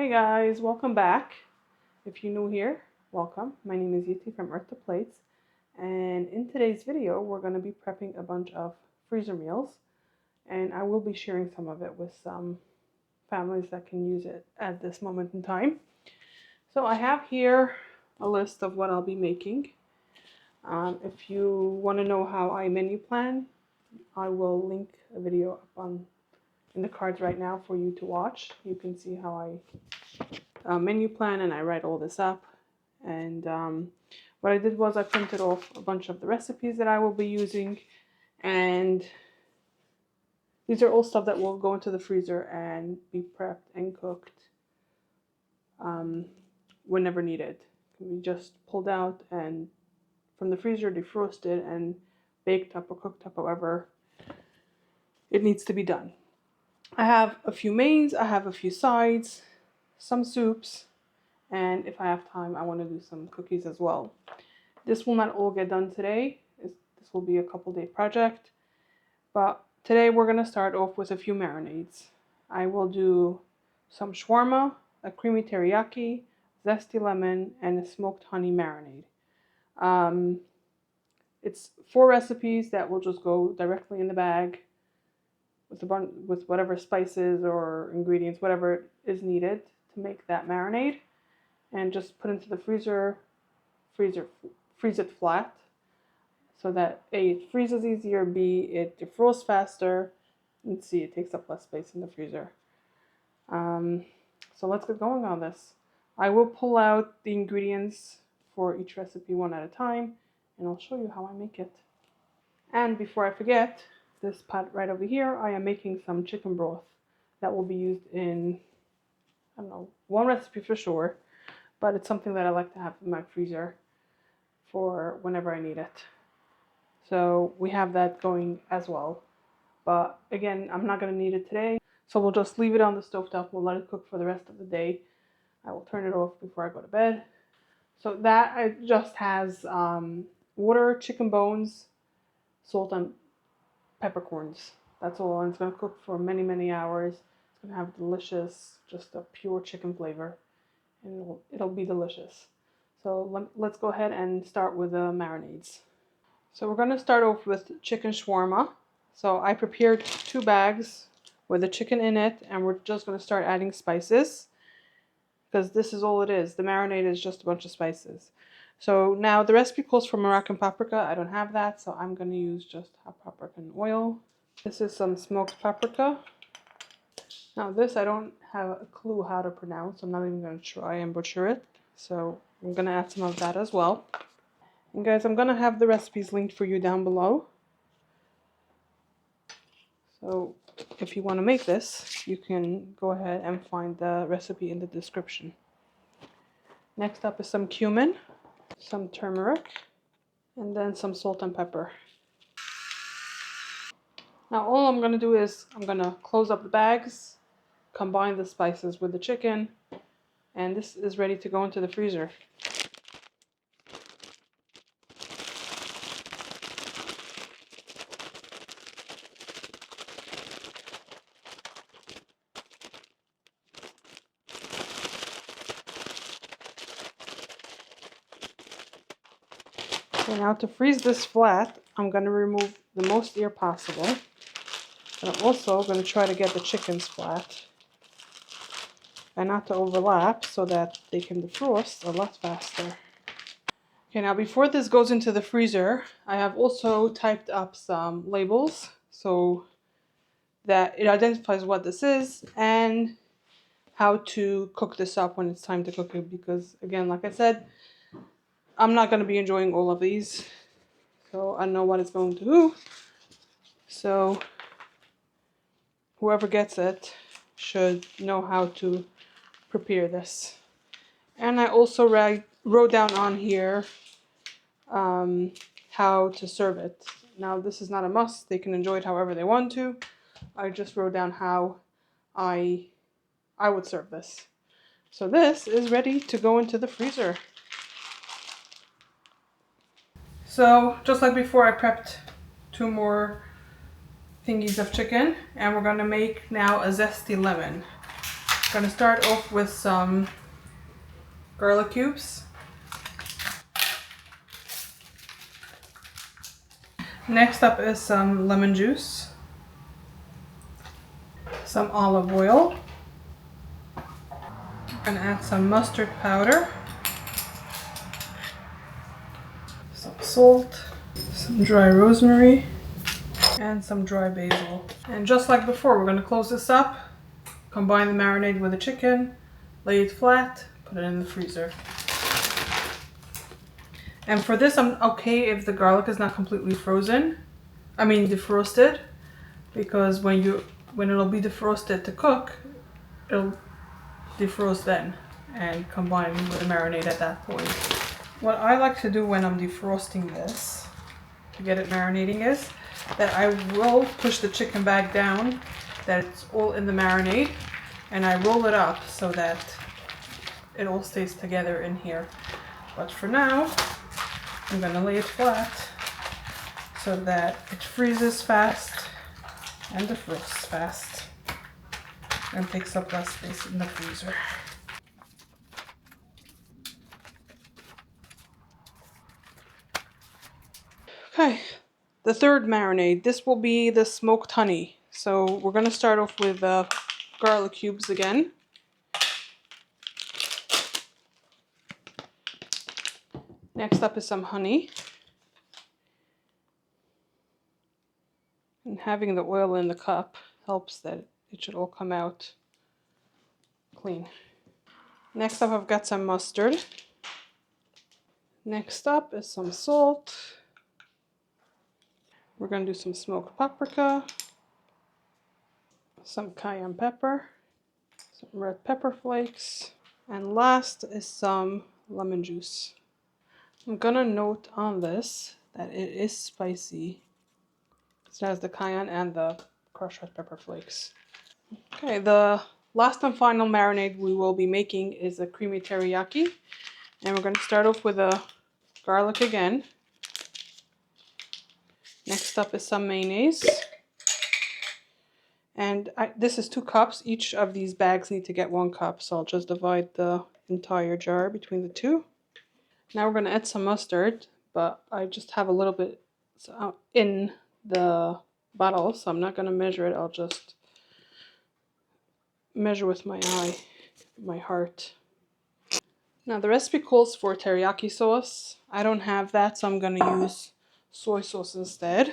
Hey guys, welcome back. If you're new here, welcome. My name is Yeti from Earth to Plates, and in today's video we're going to be prepping a bunch of freezer meals, and I will be sharing some of it with some families that can use it at this moment in time. So I have here a list of what I'll be making. If you want to know how I menu plan, I will link a video up in the cards right now for you to watch. You can see how I menu plan and I write all this up. And what I did was I printed off a bunch of the recipes that I will be using, and these are all stuff that will go into the freezer and be prepped and cooked whenever needed. Can be just pulled out and from the freezer, defrosted and baked up or cooked up, however it needs to be done. I have a few mains, I have a few sides, some soups, and if I have time, I want to do some cookies as well. This will not all get done today. This will be a couple-day project, but today we're going to start off with a few marinades. I will do some shawarma, a creamy teriyaki, zesty lemon, and a smoked honey marinade. It's 4 recipes that will just go directly in the bag with whatever spices or ingredients, whatever is needed to make that marinade, and just put into the freezer, freeze it flat so that A, it freezes easier, B, it defrosts faster, and C, it takes up less space in the freezer. So let's get going on this. I will pull out the ingredients for each recipe one at a time, and I'll show you how I make it. And before I forget, this pot right over here, I am making some chicken broth that will be used in, I don't know, one recipe for sure, but it's something that I like to have in my freezer for whenever I need it. So we have that going as well. But again, I'm not going to need it today, so we'll just leave it on the stovetop. We'll let it cook for the rest of the day. I will turn it off before I go to bed. So that it just has water, chicken bones, salt, and peppercorns. That's all, and it's going to cook for many, many hours. It's going to have delicious, just a pure chicken flavor, and it'll be delicious. So let's go ahead and start with the marinades. So we're going to start off with chicken shawarma. So I prepared 2 bags with the chicken in it, and we're just going to start adding spices, because this is all it is. The marinade is just a bunch of spices. So now the recipe calls for Moroccan paprika. I don't have that, so I'm going to use just hot paprika and oil. This is some smoked paprika. Now this I don't have a clue how to pronounce. I'm not even going to try and butcher it. So I'm going to add some of that as well. And guys, I'm going to have the recipes linked for you down below. So if you want to make this, you can go ahead and find the recipe in the description. Next up is some cumin, some turmeric, and then some salt and pepper. Now all I'm going to do is I'm going to close up the bags, combine the spices with the chicken, and this is ready to go into the freezer. Okay, now to freeze this flat, I'm going to remove the most air possible. And I'm also going to try to get the chickens flat and not to overlap so that they can defrost a lot faster. Okay, now before this goes into the freezer, I have also typed up some labels so that it identifies what this is and how to cook this up when it's time to cook it, because again, like I said, I'm not going to be enjoying all of these, so I know what it's going to do. So whoever gets it should know how to prepare this. And I also wrote down on here how to serve it. Now this is not a must, they can enjoy it however they want to. I just wrote down how I would serve this. So this is ready to go into the freezer. So just like before, I prepped 2 more thingies of chicken, and we're gonna make now a zesty lemon. Gonna start off with some garlic cubes. Next up is some lemon juice, some olive oil. Gonna add some mustard powder, some salt, some dry rosemary, and some dry basil. And just like before, we're gonna close this up, combine the marinade with the chicken, lay it flat, put it in the freezer. And for this, I'm okay if the garlic is not completely frozen. I mean defrosted, because when it'll be defrosted to cook, it'll defrost then and combine with the marinade at that point. What I like to do when I'm defrosting this to get it marinating is that I will push the chicken back down, that it's all in the marinade, and I roll it up so that it all stays together in here. But for now, I'm gonna lay it flat so that it freezes fast and defrosts fast and takes up less space in the freezer. Okay, the third marinade. This will be the smoked honey. So we're gonna start off with garlic cubes again. Next up is some honey. And having the oil in the cup helps that it should all come out clean. Next up I've got some mustard. Next up is some salt. We're going to do some smoked paprika, some cayenne pepper, some red pepper flakes, and last is some lemon juice. I'm going to note on this that it is spicy. It has the cayenne and the crushed red pepper flakes. Okay, the last and final marinade we will be making is a creamy teriyaki. And we're going to start off with a garlic again. Next up is some mayonnaise. And this is 2 cups. Each of these bags need to get 1 cup. So I'll just divide the entire jar between the 2. Now we're going to add some mustard. But I just have a little bit in the bottle. So I'm not going to measure it. I'll just measure with my eye, my heart. Now the recipe calls for teriyaki sauce. I don't have that, so I'm going to use soy sauce instead.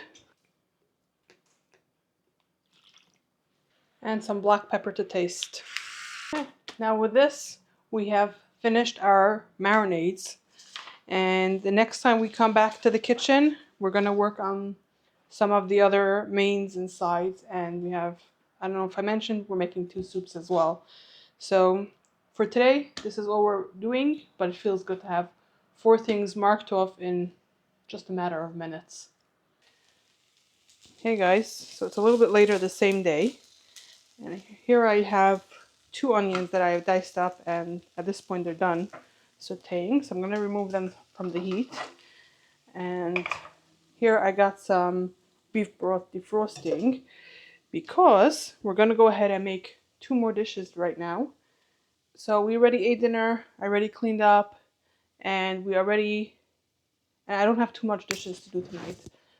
And some black pepper to taste. Okay. Now with this, we have finished our marinades. And the next time we come back to the kitchen, we're going to work on some of the other mains and sides. And we have, I don't know if I mentioned, we're making 2 soups as well. So for today, this is all we're doing, but it feels good to have 4 things marked off in just a matter of minutes. Hey guys, so it's a little bit later the same day. And here I have 2 onions that I have diced up, and at this point they're done sauteing. So I'm going to remove them from the heat. And here I got some beef broth defrosting because we're going to go ahead and make 2 more dishes right now. So we already ate dinner, I already cleaned up, and I don't have too much dishes to do tonight.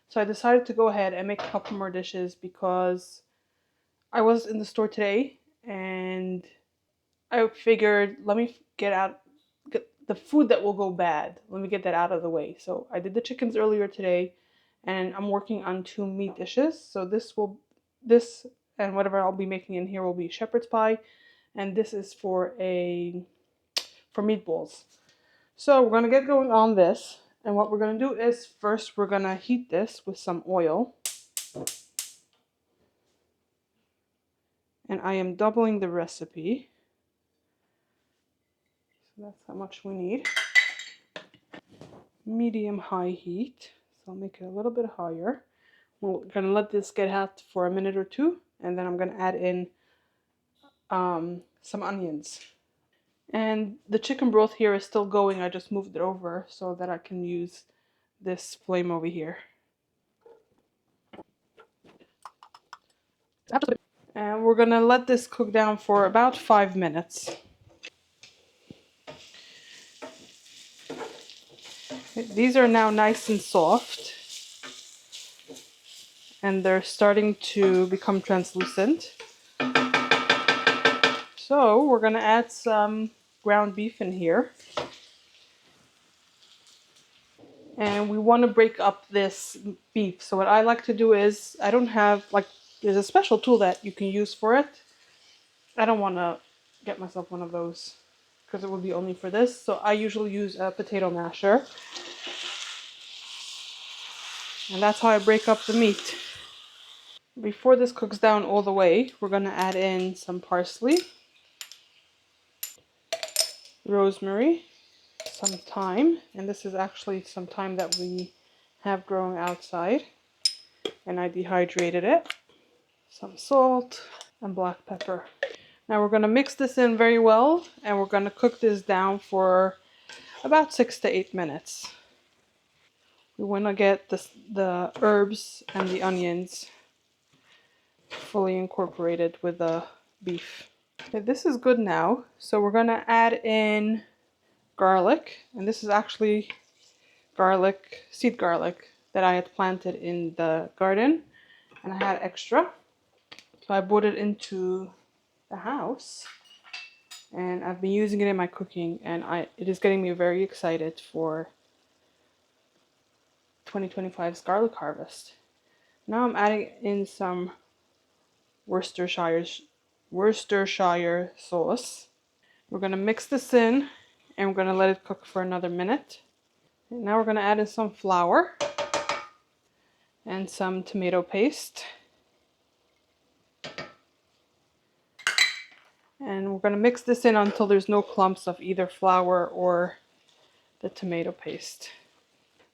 So I decided to go ahead and make a couple more dishes because I was in the store today and I figured let me get the food that will go bad. Let me get that out of the way. So I did the chickens earlier today and I'm working on 2 meat dishes. So this and whatever I'll be making in here will be shepherd's pie, and this is for meatballs. So we're gonna get going on this, and what we're gonna do is first we're gonna heat this with some oil. And I am doubling the recipe. So that's how much we need. Medium-high heat. So I'll make it a little bit higher. We're gonna let this get hot for a minute or 2, and then I'm gonna add in some onions. And the chicken broth here is still going. I just moved it over so that I can use this flame over here. And we're gonna let this cook down for about 5 minutes. These are now nice and soft, and they're starting to become translucent. So we're gonna add some ground beef in here. And we want to break up this beef. So what I like to do is, I don't have, like, there's a special tool that you can use for it. I don't want to get myself one of those because it would be only for this. So I usually use a potato masher. And that's how I break up the meat. Before this cooks down all the way, we're going to add in some parsley, rosemary, some thyme. And this is actually some thyme that we have growing outside. And I dehydrated it. Some salt and black pepper. Now we're going to mix this in very well, and we're going to cook this down for about 6 to 8 minutes. We want to get the herbs and the onions fully incorporated with the beef. Okay, this is good now, so we're going to add in garlic, and this is actually garlic, seed garlic that I had planted in the garden, and I had extra, so I brought it into the house. And I've been using it in my cooking, and it is getting me very excited for 2025's garlic harvest. Now I'm adding in some Worcestershire sauce. We're going to mix this in, and we're going to let it cook for another minute. And now we're going to add in some flour and some tomato paste. And we're going to mix this in until there's no clumps of either flour or the tomato paste.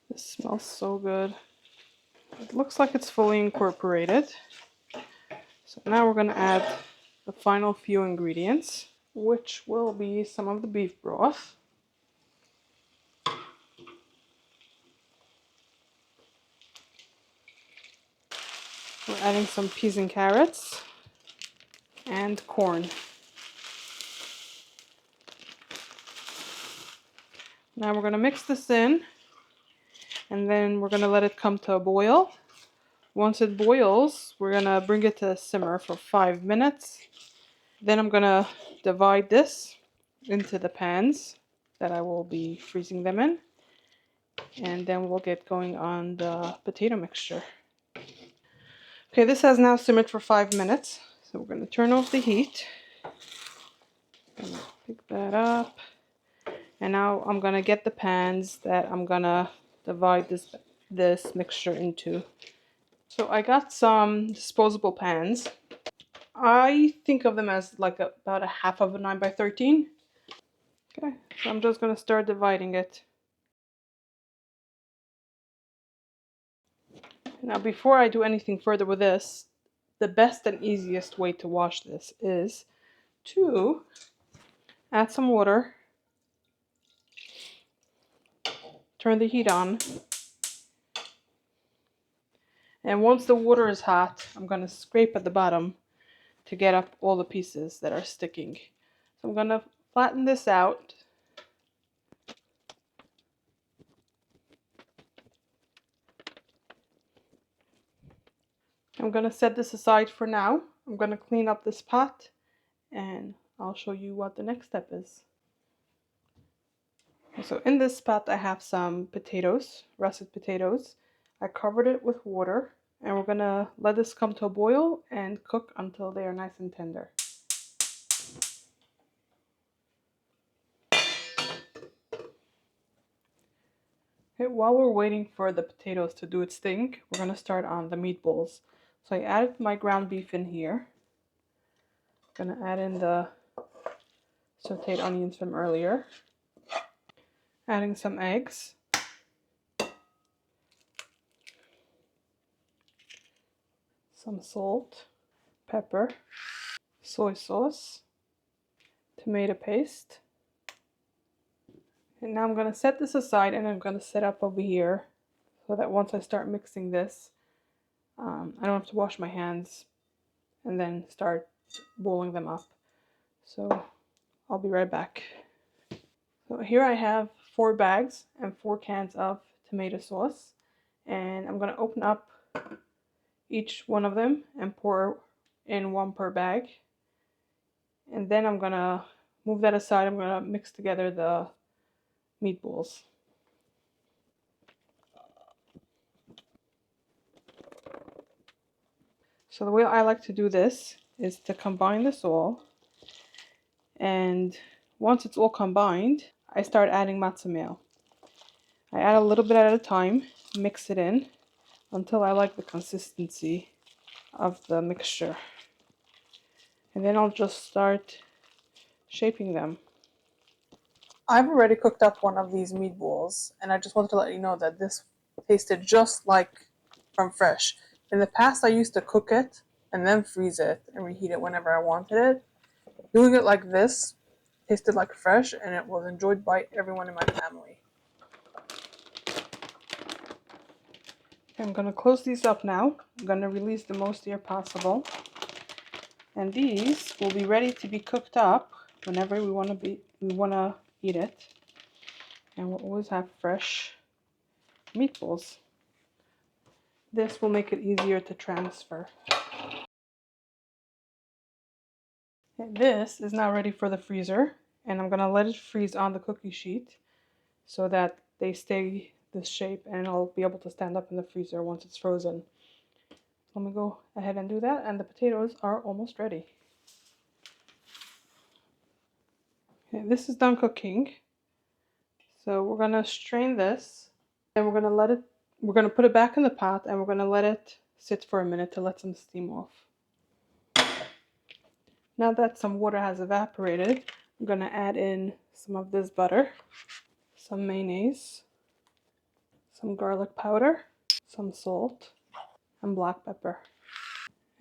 This smells so good. It looks like it's fully incorporated. So now we're going to add the final few ingredients, which will be some of the beef broth. We're adding some peas and carrots and corn. Now we're going to mix this in, and then we're going to let it come to a boil. Once it boils, we're going to bring it to a simmer for 5 minutes. Then I'm going to divide this into the pans that I will be freezing them in. And then we'll get going on the potato mixture. Okay, this has now simmered for 5 minutes. So we're going to turn off the heat. And pick that up. And now I'm going to get the pans that I'm going to divide this mixture into. So I got some disposable pans. I think of them as like about a half of a 9x13. Okay, so I'm just going to start dividing it. Now before I do anything further with this, the best and easiest way to wash this is to add some water, turn the heat on, and once the water is hot, I'm going to scrape at the bottom to get up all the pieces that are sticking. So I'm going to flatten this out. I'm going to set this aside for now. I'm going to clean up this pot, and I'll show you what the next step is. So in this pot I have some potatoes, russet potatoes. I covered it with water, and we're going to let this come to a boil and cook until they are nice and tender. Okay, while we're waiting for the potatoes to do its thing, we're going to start on the meatballs. So I added my ground beef in here. I'm going to add in the sauteed onions from earlier. Adding some eggs. Some salt, pepper, soy sauce, tomato paste. And now I'm going to set this aside, and I'm going to set up over here so that once I start mixing this, I don't have to wash my hands and then start boiling them up. So I'll be right back. So here I have 4 bags and 4 cans of tomato sauce, and I'm gonna open up each one of them and pour in 1 per bag. And then I'm gonna move that aside. I'm gonna mix together the meatballs. So the way I like to do this is to combine this all, and once it's all combined, I start adding matzo meal. I add a little bit at a time, mix it in until I like the consistency of the mixture. And then I'll just start shaping them. I've already cooked up one of these meatballs, and I just wanted to let you know that this tasted just like from fresh. In the past, I used to cook it and then freeze it and reheat it whenever I wanted it. Doing it like this tasted like fresh, and it was enjoyed by everyone in my family. I'm going to close these up now. I'm going to release the most air possible. And these will be ready to be cooked up whenever we want to eat it. And we'll always have fresh meatballs. This will make it easier to transfer. And this is now ready for the freezer, and I'm going to let it freeze on the cookie sheet so that they stay this shape, and I'll be able to stand up in the freezer once it's frozen. Let me go ahead and do that, and the potatoes are almost ready. Okay, this is done cooking. So we're gonna strain this, and we're gonna put it back in the pot, and we're gonna let it sit for a minute to let some steam off. Now that some water has evaporated, I'm gonna add in some of this butter, some mayonnaise, some garlic powder, some salt, and black pepper.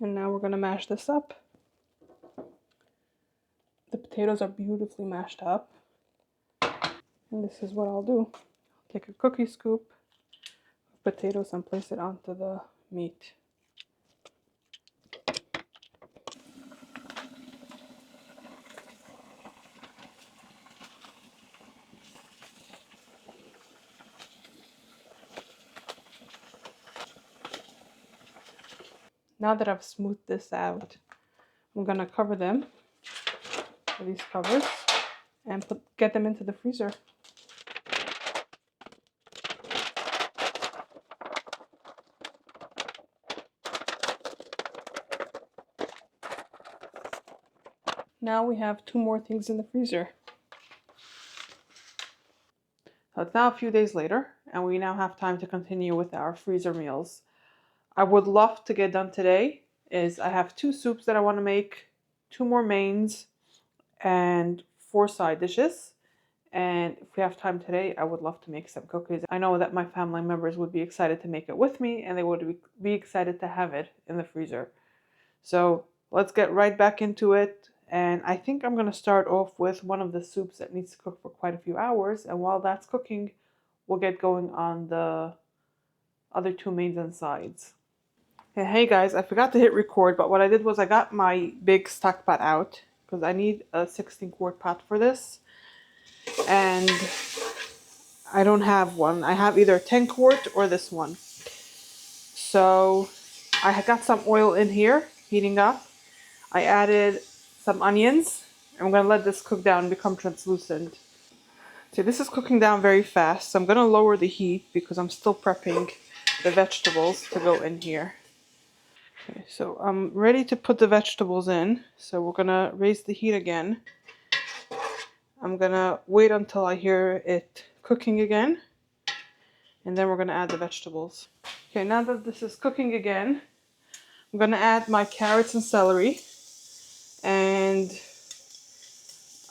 And now we're gonna mash this up. The potatoes are beautifully mashed up. And this is what I'll do. I'll take a cookie scoop of potatoes and place it onto the meat. Now that I've smoothed this out, I'm gonna cover them with these covers and get them into the freezer. Now we have 2 more things in the freezer. So it's now a few days later, and we now have time to continue with our freezer meals. I would love to get done today is I have 2 soups that I want to make, 2 more mains, and 4 side dishes. And if we have time today, I would love to make some cookies. I know that my family members would be excited to make it with me, and they would be excited to have it in the freezer. So let's get right back into it. And I think I'm going to start off with one of the soups that needs to cook for quite a few hours. And while that's cooking, we'll get going on the other 2 mains and sides. Hey guys, I forgot to hit record, but what I did was I got my big stock pot out because I need a 16-quart pot for this. And I don't have one. I have either a 10-quart or this one. So I got some oil in here, heating up. I added some onions. I'm going to let this cook down and become translucent. See, this is cooking down very fast. So I'm going to lower the heat because I'm still prepping the vegetables to go in here. Okay, so I'm ready to put the vegetables in. So we're going to raise the heat again. I'm going to wait until I hear it cooking again. And then we're going to add the vegetables. Okay, now that this is cooking again, I'm going to add my carrots and celery. And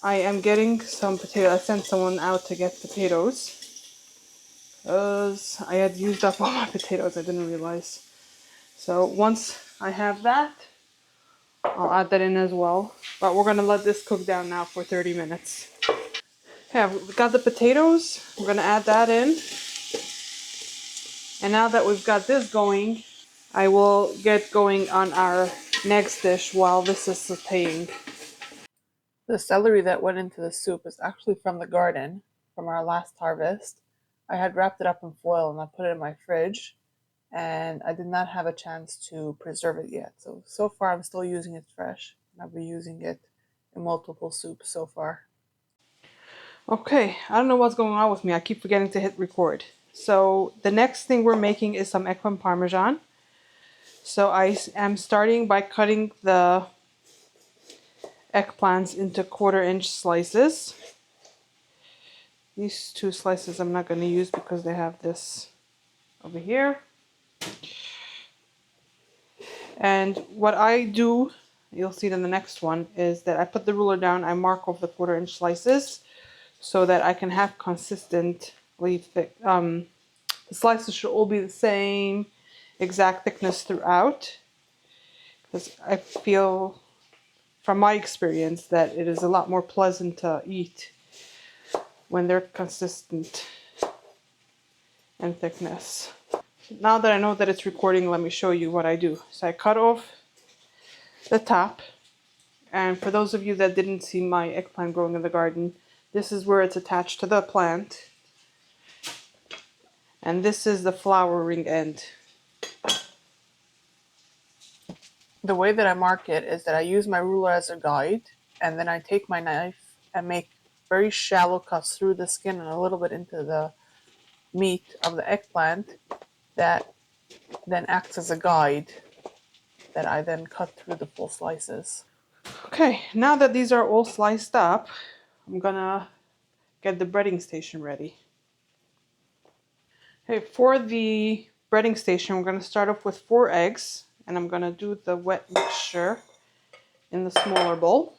I am getting some potatoes. I sent someone out to get potatoes because I had used up all my potatoes. I didn't realize. So once I have that, I'll add that in as well. But we're going to let this cook down now for 30 minutes. Okay, I've got the potatoes. We're going to add that in. And now that we've got this going, I will get going on our next dish while this is sauteing. The celery that went into the soup is actually from the garden, from our last harvest. I had wrapped it up in foil and I put it in my fridge, and I did not have a chance to preserve it yet. So far I'm still using it fresh, and I'll be using it in multiple soups so far. Okay, I don't know what's going on with me. I keep forgetting to hit record. So the next thing we're making is some eggplant parmesan. So I am starting by cutting the eggplants into 1/4-inch slices. These 2 slices I'm not going to use because they have this over here. And what I do, you'll see it in the next one, is that I put the ruler down, I mark off the 1/4-inch slices so that I can have consistently thick. The slices should all be the same exact thickness throughout, because I feel from my experience that it is a lot more pleasant to eat when they're consistent in thickness. Now that I know that it's recording, let me show you what I do. So I cut off the top, and for those of you that didn't see my eggplant growing in the garden, this is where it's attached to the plant, and this is the flowering end. The way that I mark it is that I use my ruler as a guide, and then I take my knife and make very shallow cuts through the skin and a little bit into the meat of the eggplant that then acts as a guide that I then cut through the full slices. Okay, now that these are all sliced up, I'm gonna get the breading station ready. Okay, for the breading station, we're gonna start off with 4 eggs, and I'm gonna do the wet mixture in the smaller bowl.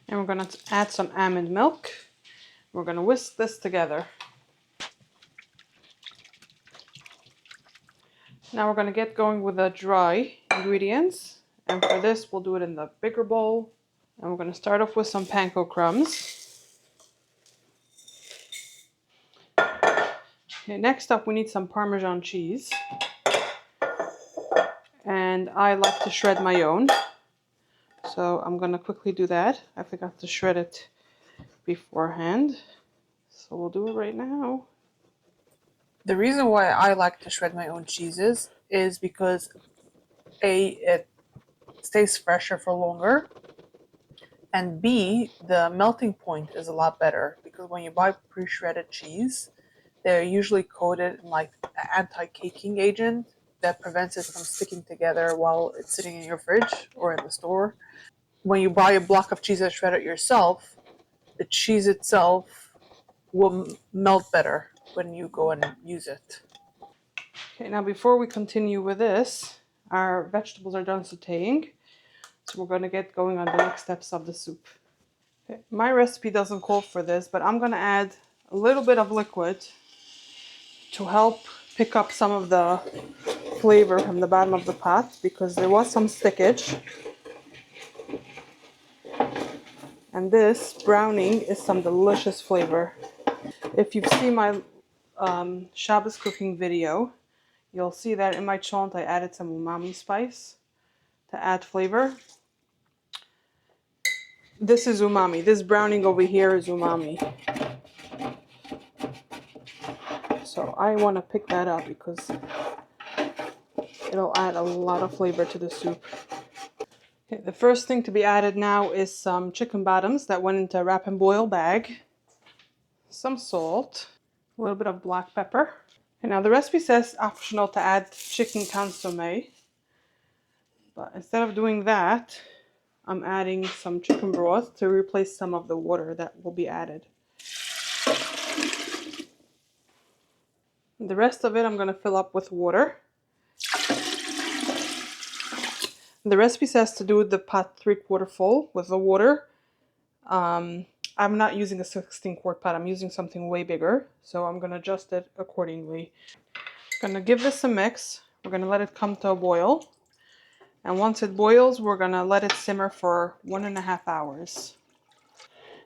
And we're gonna add some almond milk. We're gonna whisk this together. Now we're gonna get going with the dry ingredients. And for this, we'll do it in the bigger bowl. And we're gonna start off with some panko crumbs. Okay, next up, we need some Parmesan cheese. And I like to shred my own. So I'm gonna quickly do that. I forgot to shred it beforehand. So we'll do it right now. The reason why I like to shred my own cheeses is because A, it stays fresher for longer, and B, the melting point is a lot better, because when you buy pre-shredded cheese, they're usually coated in like an anti-caking agent that prevents it from sticking together while it's sitting in your fridge or in the store. When you buy a block of cheese that's shredded yourself, the cheese itself will melt better when you go and use it. Okay, now before we continue with this, our vegetables are done sauteing, so we're going to get going on the next steps of the soup. Okay, my recipe doesn't call for this, but I'm going to add a little bit of liquid to help pick up some of the flavor from the bottom of the pot, because there was some stickage. And this browning is some delicious flavor. If you've seen my Shabbos cooking video, you'll see that in my chont I added some umami spice to add flavor. This is umami. This browning over here is umami. So I want to pick that up because it'll add a lot of flavor to the soup. Okay, the first thing to be added now is some chicken bottoms that went into a wrap and boil bag, some salt, a little bit of black pepper. And now the recipe says optional to add chicken consomme, but instead of doing that, I'm adding some chicken broth to replace some of the water that will be added. The rest of it I'm going to fill up with water. The recipe says to do the pot 3/4 full with the water. I'm not using a 16-quart pot. I'm using something way bigger, so I'm going to adjust it accordingly. I'm going to give this a mix. We're going to let it come to a boil. And once it boils, we're going to let it simmer for 1.5 hours.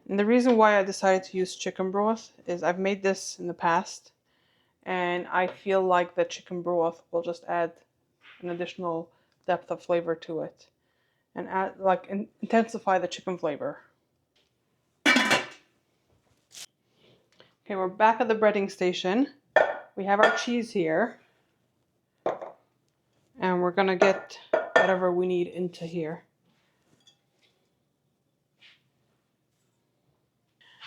And the reason why I decided to use chicken broth is I've made this in the past, and I feel like the chicken broth will just add an additional depth of flavor to it and add like intensify the chicken flavor. Okay, we're back at the breading station. We have our cheese here, and we're gonna get whatever we need into here.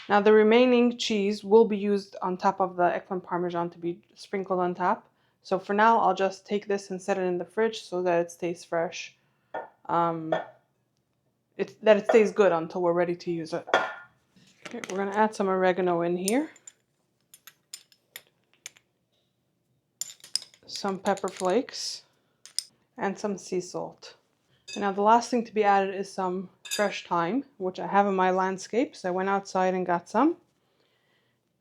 Now the remaining cheese will be used on top of the eggplant parmesan to be sprinkled on top. So for now, I'll just take this and set it in the fridge so that it stays fresh. That it stays good until we're ready to use it. Okay, we're gonna add some oregano in here, some pepper flakes, and some sea salt. And now the last thing to be added is some fresh thyme, which I have in my landscapes. I went outside and got some.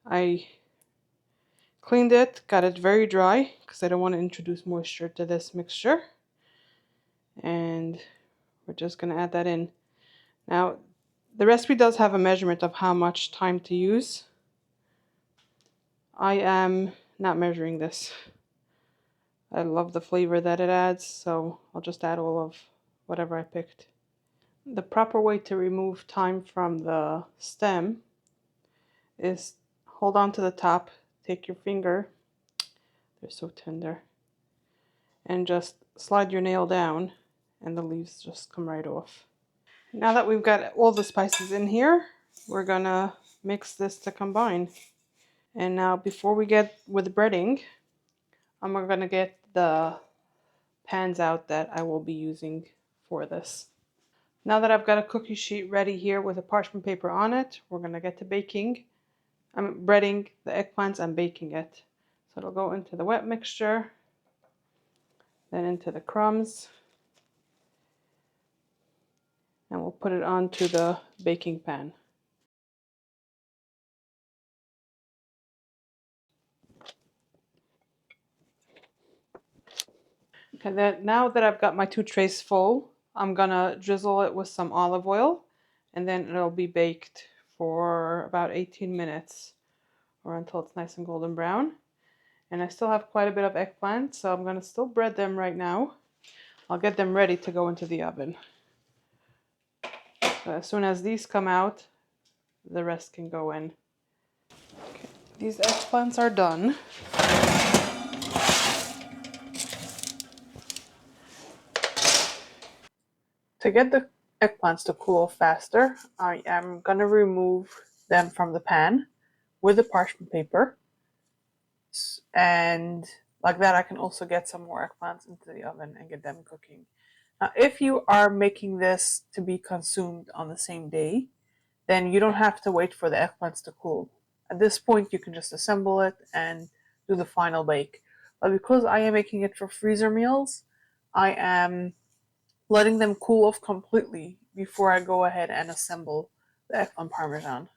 I cleaned it, got it very dry because I don't want to introduce moisture to this mixture. And we're just going to add that in. Now, the recipe does have a measurement of how much thyme to use. I am not measuring this. I love the flavor that it adds, so I'll just add all of whatever I picked. The proper way to remove thyme from the stem is hold on to the top, take your finger, they're so tender, and just slide your nail down and the leaves just come right off. Now that we've got all the spices in here, we're gonna mix this to combine. And now before we get with breading, I'm gonna get the pans out that I will be using for this. Now that I've got a cookie sheet ready here with a parchment paper on it, we're gonna get to baking. I'm breading the eggplants and baking it. So it'll go into the wet mixture, then into the crumbs, and we'll put it onto the baking pan. Okay, now that I've got my 2 trays full, I'm gonna drizzle it with some olive oil, and then it'll be baked for about 18 minutes or until it's nice and golden brown. And I still have quite a bit of eggplant, so I'm gonna still bread them right now. I'll get them ready to go into the oven. So as soon as these come out, the rest can go in. Okay, these eggplants are done. To get the eggplants to cool faster, I am going to remove them from the pan with the parchment paper. And like that, I can also get some more eggplants into the oven and get them cooking. Now, if you are making this to be consumed on the same day, then you don't have to wait for the eggplants to cool. At this point, you can just assemble it and do the final bake. But because I am making it for freezer meals, I am letting them cool off completely before I go ahead and assemble the eggplant parmesan.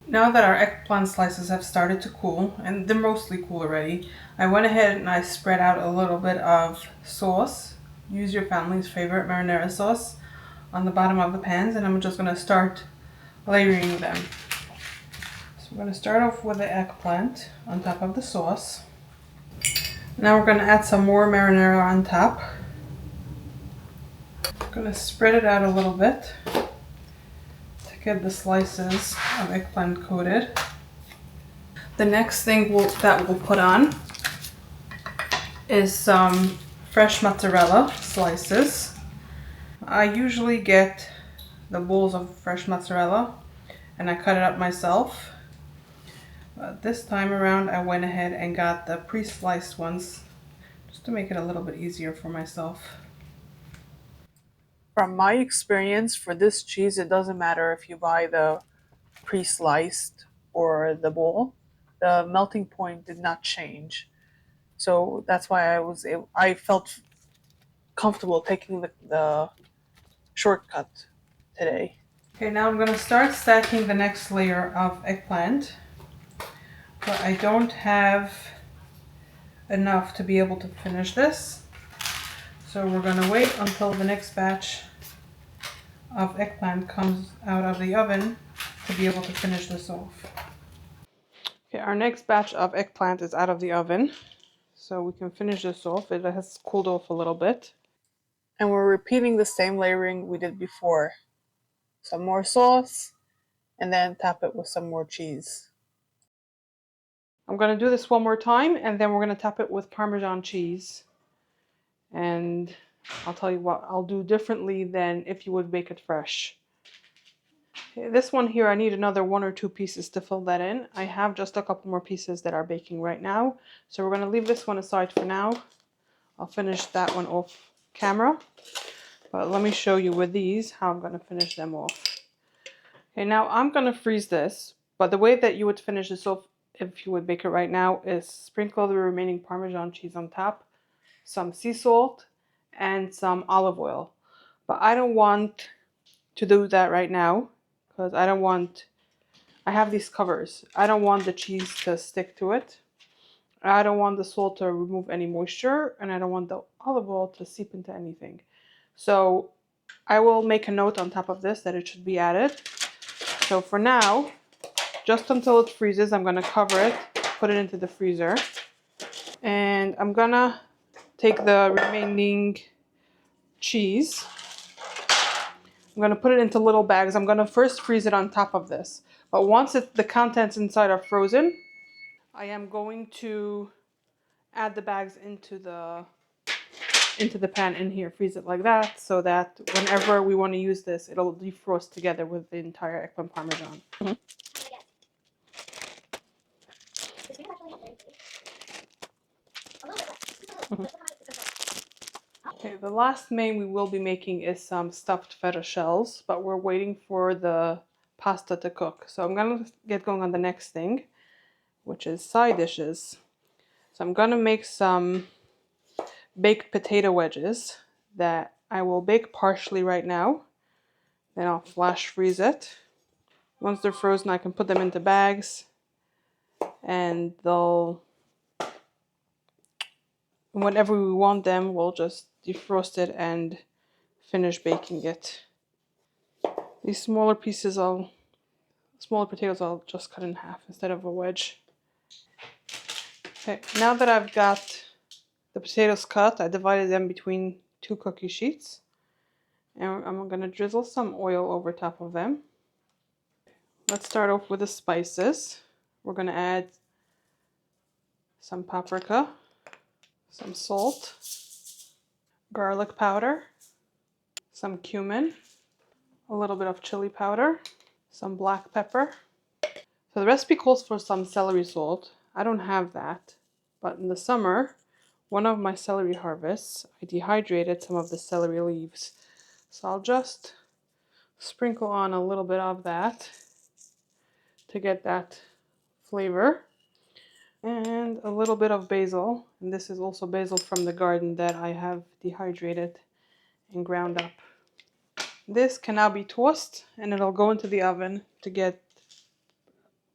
Now that our eggplant slices have started to cool, and they're mostly cool already, I went ahead and I spread out a little bit of sauce. Use your family's favorite marinara sauce on the bottom of the pans, and I'm just going to start layering them. So we're going to start off with the eggplant on top of the sauce. Now we're going to add some more marinara on top. I'm going to spread it out a little bit to get the slices of eggplant coated. The next thing that we'll put on is some fresh mozzarella slices. I usually get the bowls of fresh mozzarella and I cut it up myself. But this time around I went ahead and got the pre-sliced ones just to make it a little bit easier for myself. From my experience, for this cheese, it doesn't matter if you buy the pre-sliced or the bowl. The melting point did not change. So that's why I felt comfortable taking the shortcut today. Okay, now I'm going to start stacking the next layer of eggplant. But I don't have enough to be able to finish this. So we're going to wait until the next batch of eggplant comes out of the oven to be able to finish this off. Okay, our next batch of eggplant is out of the oven, so we can finish this off. It has cooled off a little bit. And we're repeating the same layering we did before. Some more sauce, and then top it with some more cheese. I'm going to do this one more time, and then we're going to top it with Parmesan cheese. And I'll tell you what I'll do differently than if you would bake it fresh. Okay, this one here, I need another 1 or 2 pieces to fill that in. I have just a couple more pieces that are baking right now, so we're going to leave this one aside for now. I'll finish that one off camera, but let me show you with these how I'm going to finish them off. Okay, now I'm going to freeze this, but the way that you would finish this off if you would bake it right now is sprinkle the remaining Parmesan cheese on top, some sea salt, and some olive oil. But I don't want to do that right now because I have these covers. I don't want the cheese to stick to it. I don't want the salt to remove any moisture, and I don't want the olive oil to seep into anything. So I will make a note on top of this that it should be added. So for now, just until it freezes, I'm going to cover it, put it into the freezer, and I'm going to take the remaining cheese. I'm going to put it into little bags. I'm going to first freeze it on top of this. But once the contents inside are frozen, I am going to add the bags into the pan in here, freeze it like that, so that whenever we want to use this, it'll defrost together with the entire eggplant parmesan. Okay, the last main we will be making is some stuffed feta shells, but we're waiting for the pasta to cook. So I'm gonna get going on the next thing, which is side dishes. So I'm gonna make some baked potato wedges that I will bake partially right now. Then I'll flash freeze it. Once they're frozen, I can put them into bags, and whenever we want them, we'll just defrost it and finish baking it. These smaller potatoes I'll just cut in half instead of a wedge. Okay, now that I've got the potatoes cut, I divided them between 2 cookie sheets. And I'm going to drizzle some oil over top of them. Let's start off with the spices. We're going to add some paprika, some salt, garlic powder, some cumin, a little bit of chili powder, some black pepper. So the recipe calls for some celery salt. I don't have that, but in the summer, one of my celery harvests, I dehydrated some of the celery leaves. So I'll just sprinkle on a little bit of that to get that flavor. And a little bit of basil. And this is also basil from the garden that I have dehydrated and ground up. This can now be tossed and it'll go into the oven to get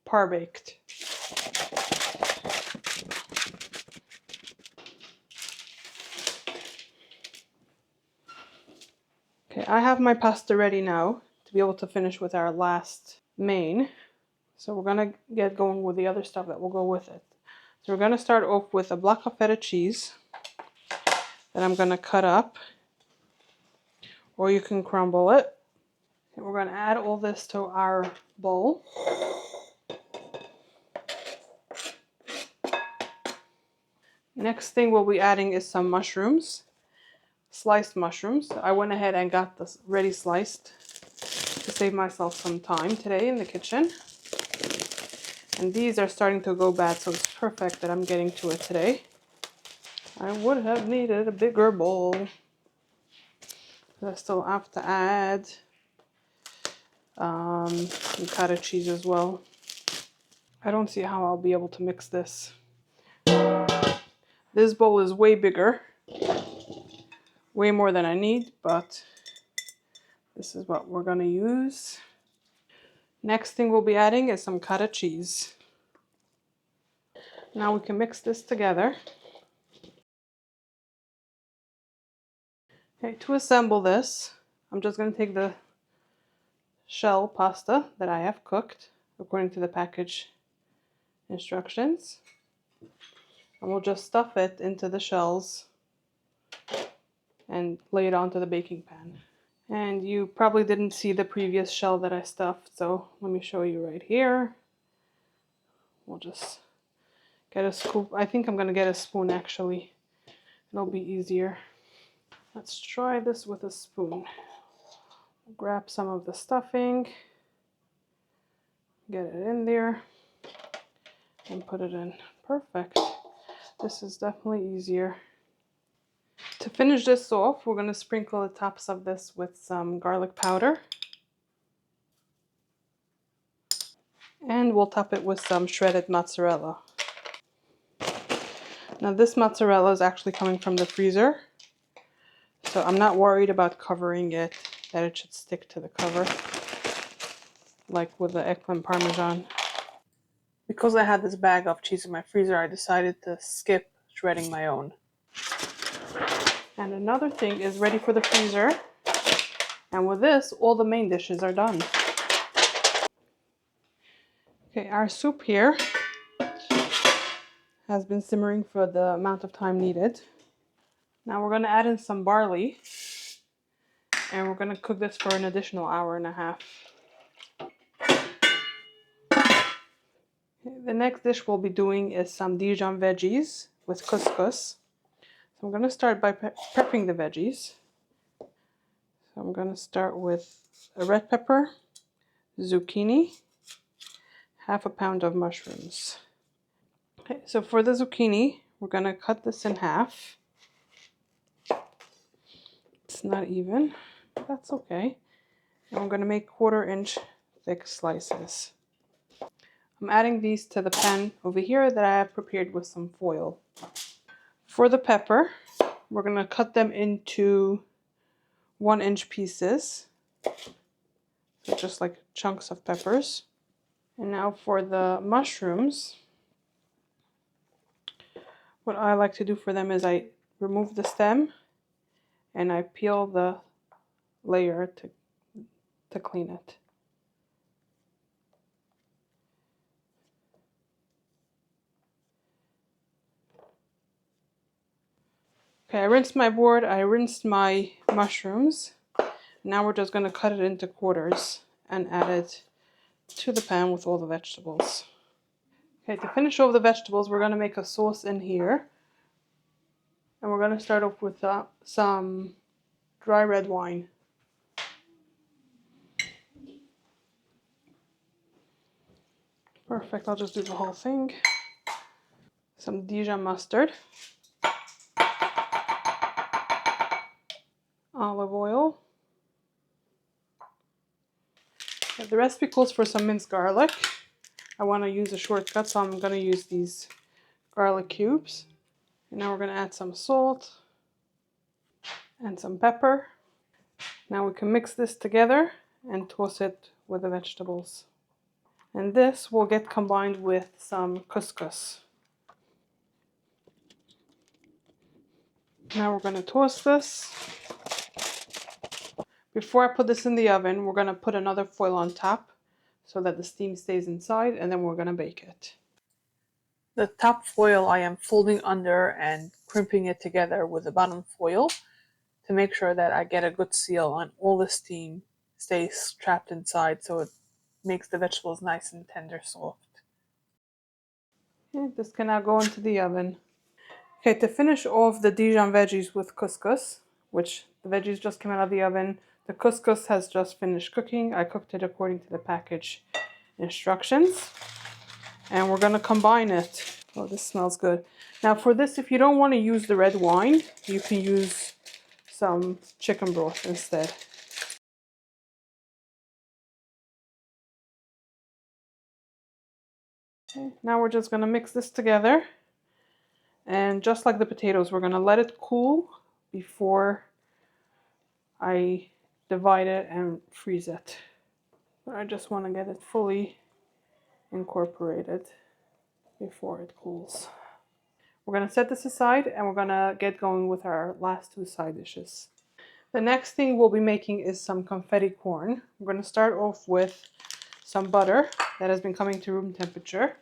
par baked. Okay, I have my pasta ready now to be able to finish with our last main. So we're gonna get going with the other stuff that will go with it. So we're gonna start off with a block of feta cheese that I'm gonna cut up, or you can crumble it. And we're gonna add all this to our bowl. Next thing we'll be adding is some mushrooms, sliced mushrooms. I went ahead and got this ready sliced to save myself some time today in the kitchen. And these are starting to go bad, so it's perfect that I'm getting to it today. I would have needed a bigger bowl. I still have to add some cottage cheese as well. I don't see how I'll be able to mix this. This bowl is way bigger, way more than I need, but this is what we're gonna use. Next thing we'll be adding is some cottage cheese. Now we can mix this together. Okay, to assemble this, I'm just gonna take the shell pasta that I have cooked according to the package instructions. And we'll just stuff it into the shells and lay it onto the baking pan. And you probably didn't see the previous shell that I stuffed, so let me show you right here. We'll just get a scoop. I think I'm gonna get a spoon actually. It'll be easier. Let's try this with a spoon. Grab some of the stuffing, get it in there, and put it in. Perfect. This is definitely easier. To finish this off, we're gonna sprinkle the tops of this with some garlic powder. And we'll top it with some shredded mozzarella. Now this mozzarella is actually coming from the freezer, so I'm not worried about covering it, that it should stick to the cover, like with the eggplant parmesan. Because I had this bag of cheese in my freezer, I decided to skip shredding my own. And another thing is ready for the freezer. And with this, all the main dishes are done. Okay, our soup here has been simmering for the amount of time needed. Now we're going to add in some barley, and we're going to cook this for an additional hour and a half. The next dish we'll be doing is some Dijon veggies with couscous. So I'm going to start by prepping the veggies. So I'm going to start with a red pepper, zucchini, half a pound of mushrooms. Okay, so for the zucchini, we're going to cut this in half. It's not even, but that's okay. And I'm going to make 1/4 inch thick slices. I'm adding these to the pan over here that I have prepared with some foil. For the pepper, we're going to cut them into 1-inch pieces. So just like chunks of peppers. And now for the mushrooms, what I like to do for them is I remove the stem and I peel the layer to clean it. Okay, I rinsed my board, I rinsed my mushrooms. Now we're just going to cut it into quarters and add it to the pan with all the vegetables. Okay, to finish off the vegetables, we're going to make a sauce in here. And we're going to start off with some dry red wine. Perfect, I'll just do the whole thing. Some Dijon mustard. Olive oil. The recipe calls for some minced garlic. I want to use a shortcut, so I'm going to use these garlic cubes. And now we're going to add some salt and some pepper. Now we can mix this together and toss it with the vegetables. And this will get combined with some couscous. Now we're going to toast this. Before I put this in the oven, we're going to put another foil on top so that the steam stays inside, and then we're going to bake it. The top foil I am folding under and crimping it together with the bottom foil to make sure that I get a good seal and all the steam stays trapped inside, so it makes the vegetables nice and tender soft. Okay, this can now go into the oven. Okay, to finish off the Dijon veggies with couscous, which the veggies just came out of the oven, the couscous has just finished cooking. I cooked it according to the package instructions. And we're going to combine it. Oh, this smells good. Now for this, if you don't want to use the red wine, you can use some chicken broth instead. Okay, now we're just going to mix this together. And just like the potatoes, we're going to let it cool before I divide it and freeze it. But I just want to get it fully incorporated before it cools. We're going to set this aside and we're going to get going with our last 2 side dishes. The next thing we'll be making is some confetti corn. We're going to start off with some butter that has been coming to room temperature.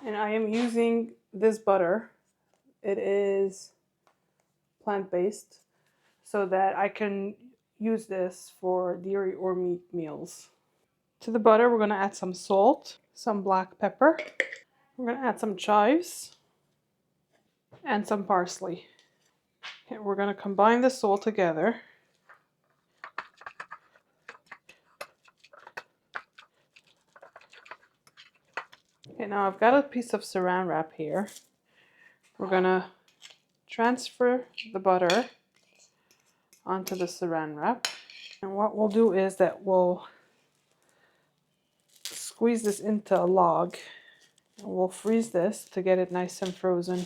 And I am using this butter. It is plant-based, so that I can use this for dairy or meat meals. To the butter, we're going to add some salt, some black pepper. We're going to add some chives and some parsley. Okay, we're going to combine this all together. Okay, now I've got a piece of saran wrap here. We're going to transfer the butter onto the saran wrap. And what we'll do is that we'll squeeze this into a log. And we'll freeze this to get it nice and frozen.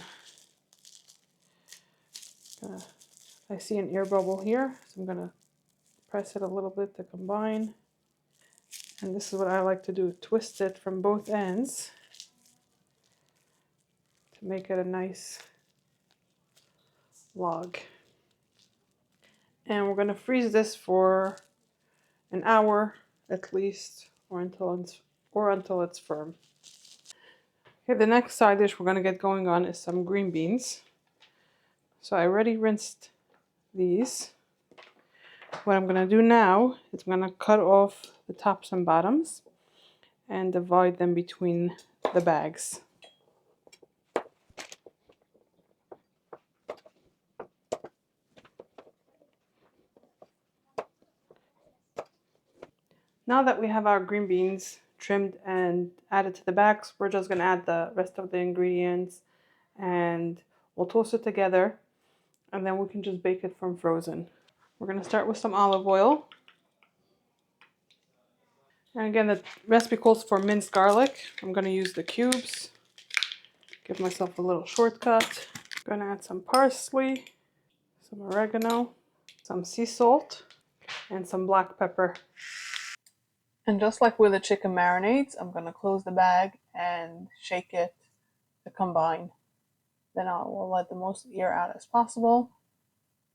I see an air bubble here, so I'm going to press it a little bit to combine. And this is what I like to do, twist it from both ends to make it a nice log. And we're going to freeze this for an hour at least, or until it's firm. Okay, the next side dish we're going to get going on is some green beans. So I already rinsed these. What I'm going to do now is I'm going to cut off the tops and bottoms and divide them between the bags. Now that we have our green beans trimmed and added to the bags, we're just going to add the rest of the ingredients and we'll toast it together, and then we can just bake it from frozen. We're going to start with some olive oil. And again, the recipe calls for minced garlic. I'm going to use the cubes. Give myself a little shortcut. I'm going to add some parsley, some oregano, some sea salt, and some black pepper. And just like with the chicken marinades, I'm going to close the bag and shake it to combine. Then I will let the most air out as possible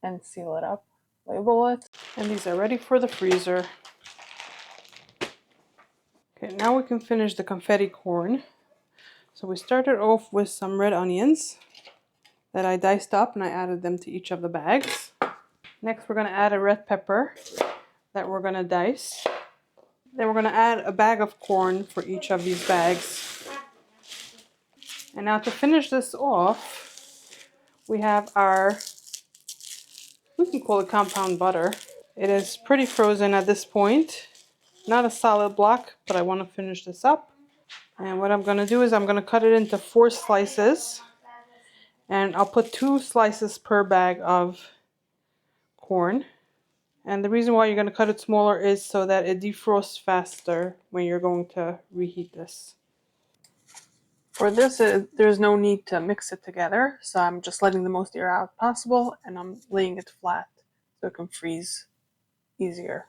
and seal it up. Label it. And these are ready for the freezer. Okay, now we can finish the confetti corn. So we started off with some red onions that I diced up and I added them to each of the bags. Next we're going to add a red pepper that we're going to dice. Then we're going to add a bag of corn for each of these bags. And now to finish this off, we have our, we can call it compound butter. It is pretty frozen at this point. Not a solid block, but I want to finish this up. And what I'm going to do is I'm going to cut it into 4 slices. And I'll put 2 slices per bag of corn. And the reason why you're going to cut it smaller is so that it defrosts faster when you're going to reheat this. For this, there's no need to mix it together, so I'm just letting the most air out possible, and I'm laying it flat so it can freeze easier.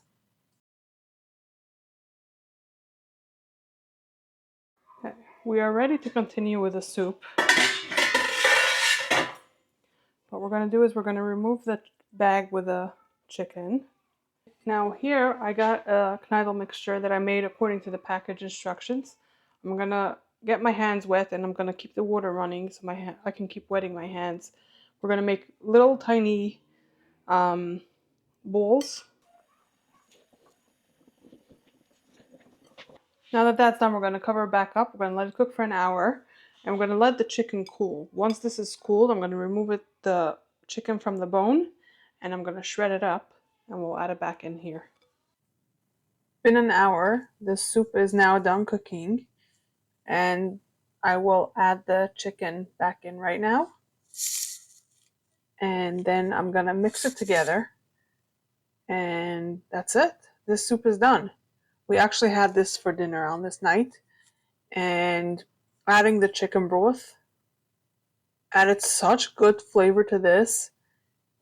Okay. We are ready to continue with the soup. What we're going to do is we're going to remove the bag with the chicken. Now here I got a Kneidel mixture that I made according to the package instructions. I'm going to get my hands wet and I'm going to keep the water running so I can keep wetting my hands. We're going to make little tiny balls. Now that that's done, we're going to cover it back up. We're going to let it cook for an hour and we're going to let the chicken cool. Once this is cooled, I'm going to remove the chicken from the bone and I'm going to shred it up and we'll add it back in here. Been an hour. The soup is now done cooking and I will add the chicken back in right now. And then I'm going to mix it together. And that's it. This soup is done. We actually had this for dinner on this night. And adding the chicken broth added such good flavor to this.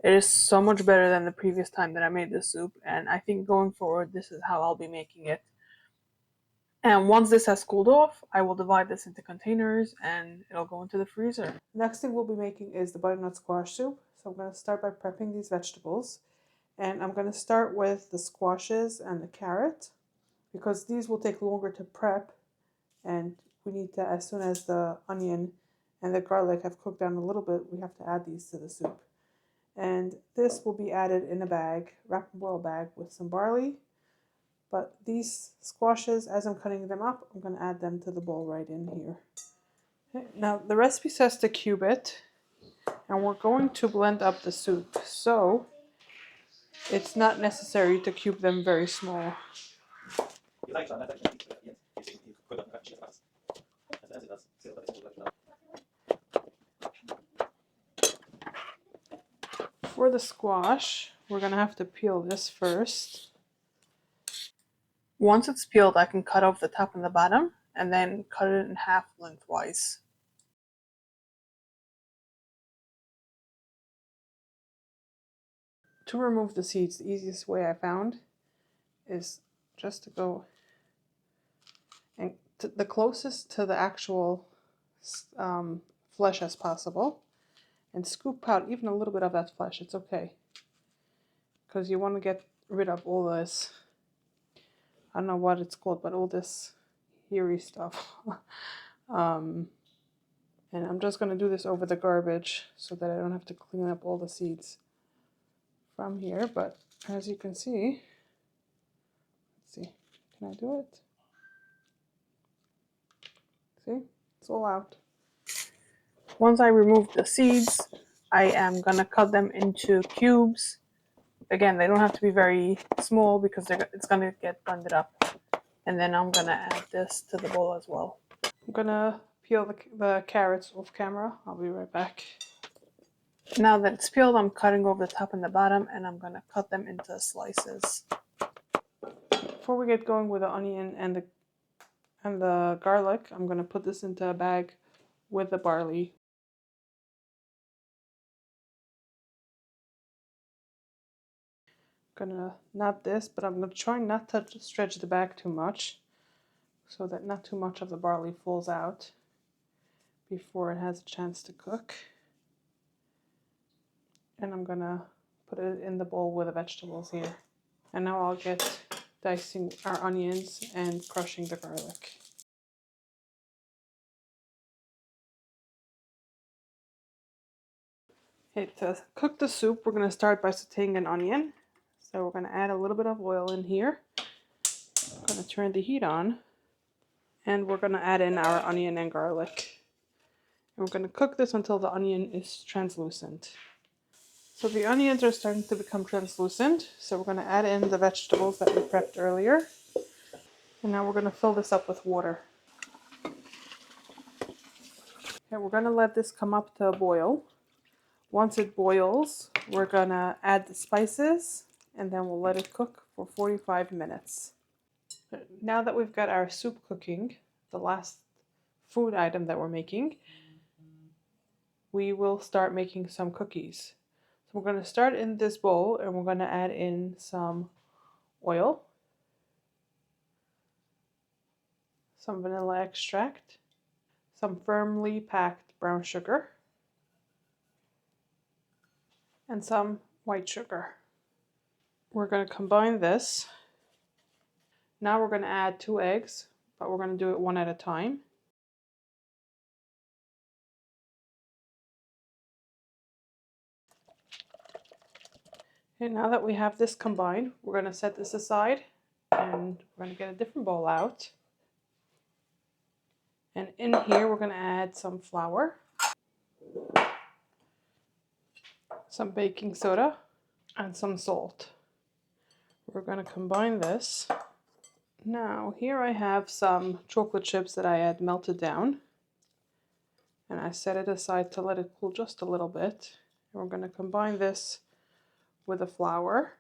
It is so much better than the previous time that I made this soup. And I think going forward, this is how I'll be making it. And once this has cooled off, I will divide this into containers and it'll go into the freezer. Next thing we'll be making is the butternut squash soup. So I'm going to start by prepping these vegetables. And I'm going to start with the squashes and the carrot because these will take longer to prep and we need to, as soon as the onion and the garlic have cooked down a little bit, we have to add these to the soup. And this will be added in a bag, wrap and boil bag with some barley. But these squashes, as I'm cutting them up, I'm going to add them to the bowl right in here. Okay, now the recipe says to cube it, and we're going to blend up the soup. So it's not necessary to cube them very small. For the squash, we're going to have to peel this first. Once it's peeled, I can cut off the top and the bottom and then cut it in half lengthwise. To remove the seeds, the easiest way I found is just to go and the closest to the actual flesh as possible and scoop out even a little bit of that flesh. It's okay, because you want to get rid of all this, I don't know what it's called, but all this hairy stuff. And I'm just going to do this over the garbage so that I don't have to clean up all the seeds from here. But as you can see, let's see, can I do it? See, it's all out. Once I remove the seeds, I am going to cut them into cubes. Again, they don't have to be very small because it's going to get blended up. And then I'm going to add this to the bowl as well. I'm going to peel the carrots off camera. I'll be right back. Now that it's peeled, I'm cutting over the top and the bottom, and I'm going to cut them into slices. Before we get going with the onion and the garlic, I'm going to put this into a bag with the barley. I'm going to knot this, but I'm going to try not to stretch the bag too much so that not too much of the barley falls out before it has a chance to cook. And I'm going to put it in the bowl with the vegetables here. And now I'll get dicing our onions and crushing the garlic. Okay, to cook the soup, we're going to start by sauteing an onion. So we're going to add a little bit of oil in here. I'm going to turn the heat on. And we're going to add in our onion and garlic. And we're going to cook this until the onion is translucent. So the onions are starting to become translucent. So we're going to add in the vegetables that we prepped earlier. And now we're going to fill this up with water. Okay, we're going to let this come up to a boil. Once it boils, we're going to add the spices and then we'll let it cook for 45 minutes. Now that we've got our soup cooking, the last food item that we're making, we will start making some cookies. So we're going to start in this bowl and we're going to add in some oil, some vanilla extract, some firmly packed brown sugar, and some white sugar. We're going to combine this. Now we're going to add 2 eggs, but we're going to do it one at a time. Okay, now that we have this combined, we're going to set this aside and we're going to get a different bowl out. And in here, we're going to add some flour, some baking soda, and some salt. We're going to combine this. Now, here I have some chocolate chips that I had melted down. And I set it aside to let it cool just a little bit. And we're going to combine this with the flour.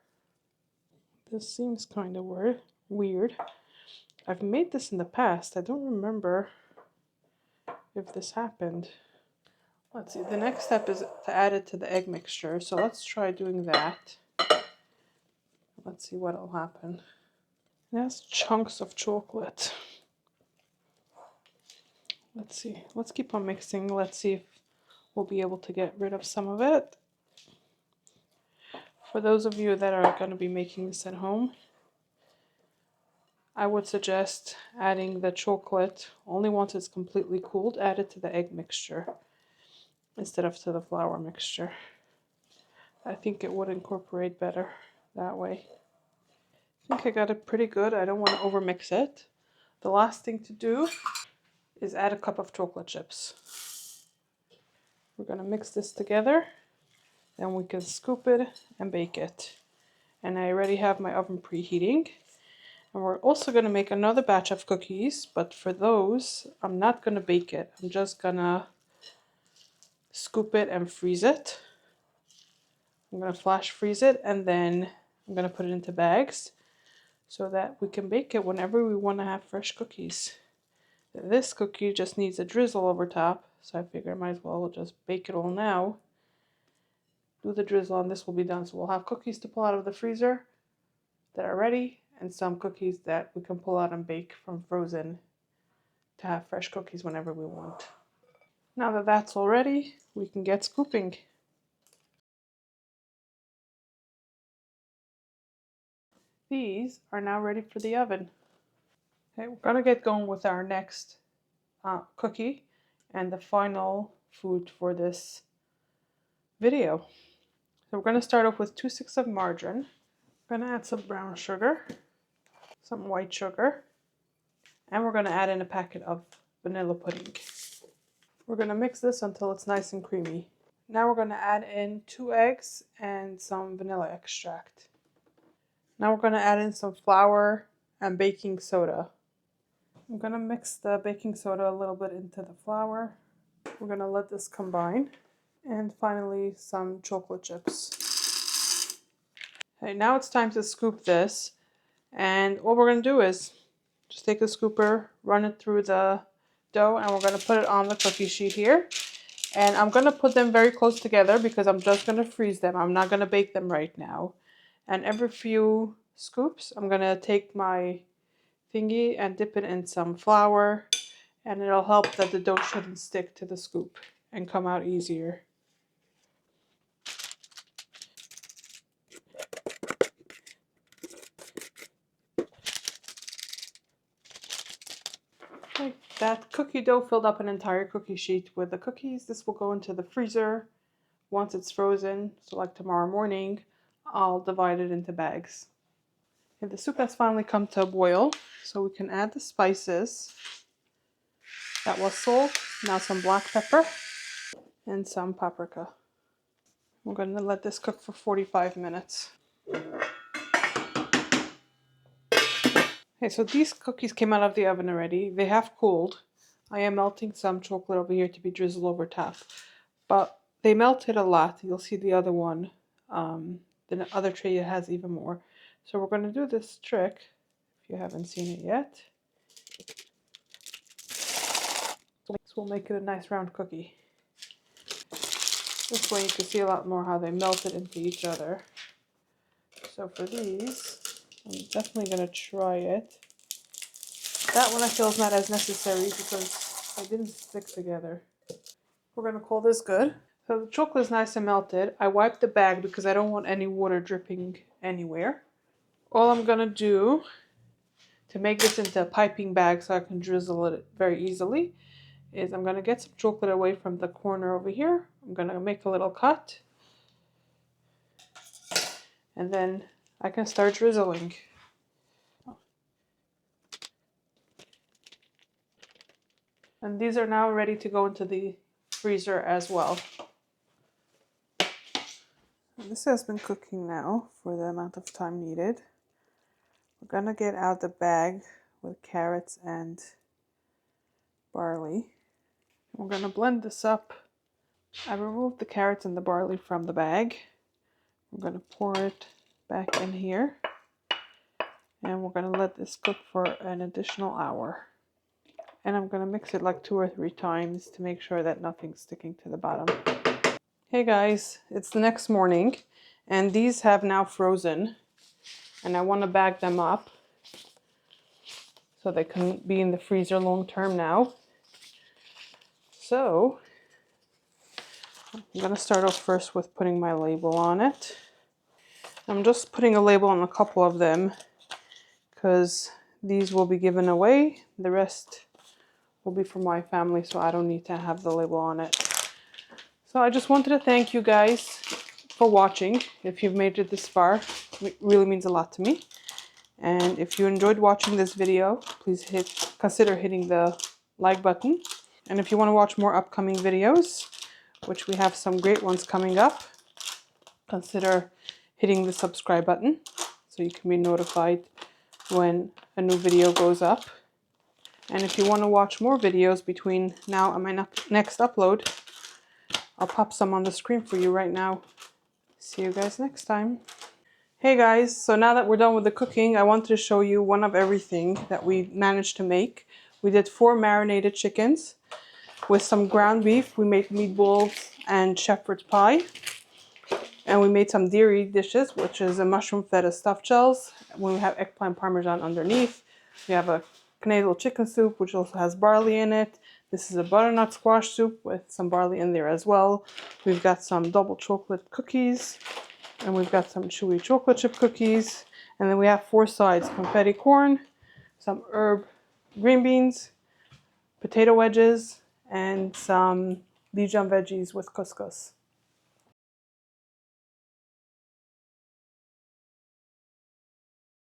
This seems kind of weird. I've made this in the past. I don't remember if this happened. Let's see, the next step is to add it to the egg mixture. So let's try doing that. Let's see what'll happen. That's chunks of chocolate. Let's see, let's keep on mixing. Let's see if we'll be able to get rid of some of it. For those of you that are going to be making this at home, I would suggest adding the chocolate only once it's completely cooled. Add it to the egg mixture instead of to the flour mixture. I think it would incorporate better that way. I think I got it pretty good. I don't want to overmix it. The last thing to do is add a cup of chocolate chips. We're going to mix this together, then we can scoop it and bake it. And I already have my oven preheating. And we're also going to make another batch of cookies, but for those, I'm not going to bake it. I'm just going to scoop it and freeze it. I'm going to flash freeze it, and then I'm going to put it into bags so that we can bake it whenever we want to have fresh cookies. This cookie just needs a drizzle over top, so I figure I might as well just bake it all now. Do the drizzle and this will be done. So we'll have cookies to pull out of the freezer that are ready, and some cookies that we can pull out and bake from frozen to have fresh cookies whenever we want. Now that that's all ready, we can get scooping. These are now ready for the oven. Okay, we're gonna get going with our next cookie and the final food for this video. So we're gonna start off with 2 sticks of margarine. We're gonna add some brown sugar, some white sugar, and we're gonna add in a packet of vanilla pudding. We're gonna mix this until it's nice and creamy. Now we're gonna add in 2 eggs and some vanilla extract. Now we're gonna add in some flour and baking soda. I'm gonna mix the baking soda a little bit into the flour. We're gonna let this combine. And finally, some chocolate chips. Okay, now it's time to scoop this. And what we're gonna do is just take a scooper, run it through the dough, and we're gonna put it on the cookie sheet here. And I'm gonna put them very close together because I'm just gonna freeze them. I'm not gonna bake them right now. And every few scoops, I'm gonna take my thingy and dip it in some flour, and it'll help that the dough shouldn't stick to the scoop and come out easier. Okay, that cookie dough filled up an entire cookie sheet with the cookies. This will go into the freezer once it's frozen. So like tomorrow morning, I'll divide it into bags. Okay, the soup has finally come to a boil, so we can add the spices. That was salt, now some black pepper, and some paprika. We're going to let this cook for 45 minutes. Okay, so these cookies came out of the oven already. They have cooled. I am melting some chocolate over here to be drizzled over top. But they melted a lot. You'll see the other one. The other tray has even more. So we're going to do this trick, if you haven't seen it yet. This will make it a nice round cookie. This way you can see a lot more how they melted into each other. So for these, I'm definitely going to try it. That one I feel is not as necessary because they didn't stick together. We're going to call this good. So the chocolate is nice and melted. I wiped the bag because I don't want any water dripping anywhere. All I'm going to do to make this into a piping bag so I can drizzle it very easily is I'm going to get some chocolate away from the corner over here. I'm going to make a little cut. And then I can start drizzling. And these are now ready to go into the freezer as well. And this has been cooking now for the amount of time needed. We're going to get out the bag with carrots and barley. We're going to blend this up. I removed the carrots and the barley from the bag. We're going to pour it back in here. And we're going to let this cook for an additional hour. And I'm going to mix it like 2 or 3 times to make sure that nothing's sticking to the bottom. Hey guys, it's the next morning and these have now frozen and I want to bag them up so they can be in the freezer long term now. So I'm going to start off first with putting my label on it. I'm just putting a label on a couple of them because these will be given away. The rest will be for my family, so I don't need to have the label on it. So I just wanted to thank you guys for watching. If you've made it this far, it really means a lot to me. And if you enjoyed watching this video, please consider hitting the like button. And if you want to watch more upcoming videos, which we have some great ones coming up, consider hitting the subscribe button so you can be notified when a new video goes up. And if you want to watch more videos between now and my next upload, I'll pop some on the screen for you right now. See you guys next time. Hey guys, so now that we're done with the cooking, I wanted to show you one of everything that we managed to make. We did 4 marinated chickens with some ground beef. We made meatballs and shepherd's pie. And we made some dairy dishes, which is a mushroom feta stuffed shells. We have eggplant parmesan underneath. We have a Canadian chicken soup, which also has barley in it. This is a butternut squash soup with some barley in there as well. We've got some double chocolate cookies, and we've got some chewy chocolate chip cookies. And then we have 4 sides: confetti corn, some herb green beans, potato wedges, and some Bijan veggies with couscous.